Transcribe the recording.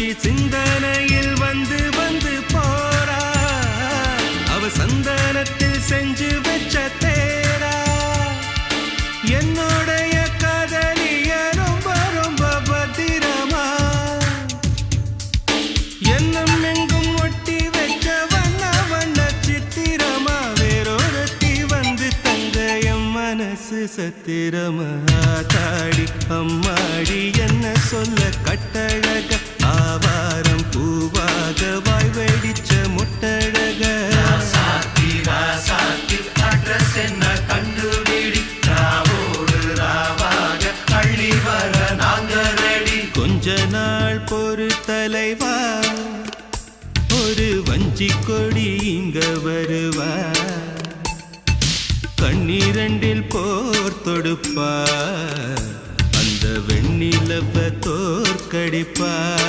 மீனாட்சி சிந்தனையில் வந்து வந்து போறா. அவ சந்தனத்தில் செஞ்சு வச்ச தேரா. என்னுடைய காதலிய ரொம்ப ரொம்ப பத்திரமா என்னும் எங்கும் ஒட்டி வச்ச வண்ண வண்ண சித்திரமா. வேறொருத்தி வந்து தங்க என் மனசு சத்திரமா. தாடி அம்மாடி என்ன சொல்ல கட்டழக. ஆவாரம் பூவாக வாய் வெடிச்ச முட்டழக. அட்ரஸ் என்ன கண்டுபிடி. ராவோடு ராவாக அள்ளி வர நாங்க ரெடி. கொஞ்ச நாள் பொறு தலைவா, ஒரு வஞ்சி கொடி இங்க வருவா. கண்ணீரண்டில் போர் தொடுப்பா, அந்த வெண்ணிலவ தோற்கடிப்பா.